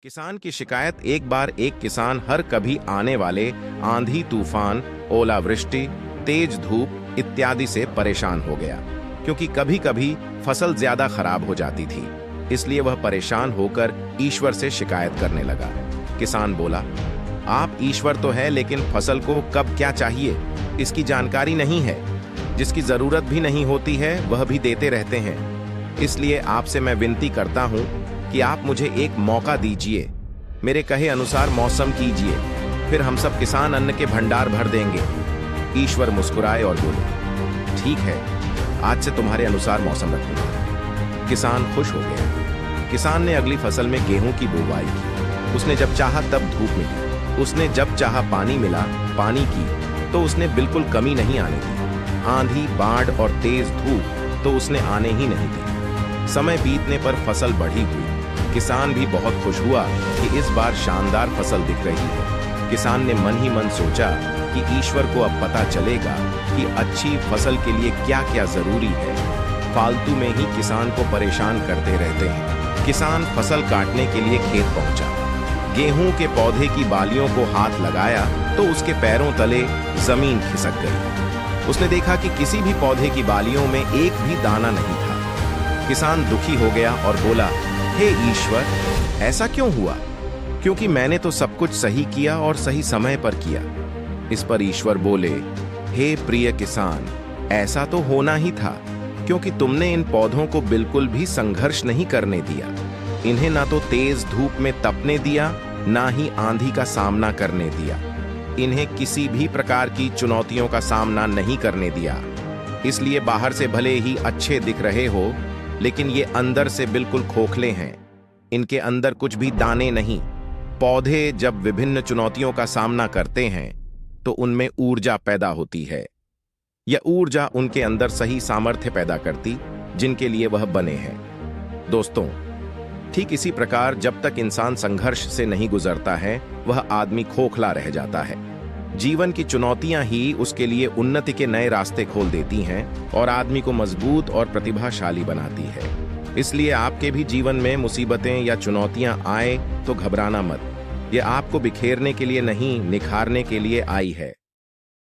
किसान की शिकायत। एक बार एक किसान हर कभी आने वाले आंधी तूफान, ओलावृष्टि, तेज धूप इत्यादि से परेशान हो गया, क्योंकि कभी कभी फसल ज्यादा खराब हो जाती थी। इसलिए वह परेशान होकर ईश्वर से शिकायत करने लगा। किसान बोला, आप ईश्वर तो है, लेकिन फसल को कब क्या चाहिए इसकी जानकारी नहीं है। जिसकी जरूरत भी नहीं होती है वह भी देते रहते हैं। इसलिए आपसे मैं विनती करता हूँ कि आप मुझे एक मौका दीजिए, मेरे कहे अनुसार मौसम कीजिए, फिर हम सब किसान अन्न के भंडार भर देंगे। ईश्वर मुस्कुराए और बोले, ठीक है, आज से तुम्हारे अनुसार मौसम रखूंगा। किसान खुश हो गया। किसान ने अगली फसल में गेहूं की बुवाई की। उसने जब चाहा तब धूप मिली, उसने जब चाहा पानी मिला, पानी की तो उसने बिल्कुल कमी नहीं आने दी। आंधी, बाढ़ और तेज धूप तो उसने आने ही नहीं दी। समय बीतने पर फसल बढ़ी हुई। किसान भी बहुत खुश हुआ कि इस बार शानदार फसल दिख रही है। किसान ने मन ही मन सोचा कि ईश्वर को अब पता चलेगा कि अच्छी फसल के लिए क्या क्या जरूरी है। फालतू में ही किसान को परेशान करते रहते हैं। किसान फसल काटने के लिए खेत पहुंचा। गेहूं के पौधे की बालियों को हाथ लगाया तो उसके पैरों तले जमीन खिसक गई। उसने देखा कि किसी भी पौधे की बालियों में एक भी दाना नहीं था। किसान दुखी हो गया और बोला, हे ईश्वर, ऐसा क्यों हुआ? क्योंकि मैंने तो सब कुछ सही किया और सही समय पर किया। इस पर ईश्वर बोले, हे प्रिय किसान, ऐसा तो होना ही था, क्योंकि तुमने इन पौधों को बिल्कुल भी संघर्ष नहीं करने दिया। इन्हें ना तो तेज धूप में तपने दिया, ना ही आंधी का सामना करने दिया। इन्हें किसी भी प्रकार की चुनौतियों का सामना नहीं करने दिया। इसलिए बाहर से भले ही अच्छे दिख रहे हो, लेकिन ये अंदर से बिल्कुल खोखले हैं। इनके अंदर कुछ भी दाने नहीं। पौधे जब विभिन्न चुनौतियों का सामना करते हैं तो उनमें ऊर्जा पैदा होती है। यह ऊर्जा उनके अंदर सही सामर्थ्य पैदा करती जिनके लिए वह बने हैं। दोस्तों, ठीक इसी प्रकार जब तक इंसान संघर्ष से नहीं गुजरता है, वह आदमी खोखला रह जाता है। जीवन की चुनौतियां ही उसके लिए उन्नति के नए रास्ते खोल देती हैं और आदमी को मजबूत और प्रतिभाशाली बनाती है। इसलिए आपके भी जीवन में मुसीबतें या चुनौतियां आए तो घबराना मत। यह आपको बिखेरने के लिए नहीं, निखारने के लिए आई है।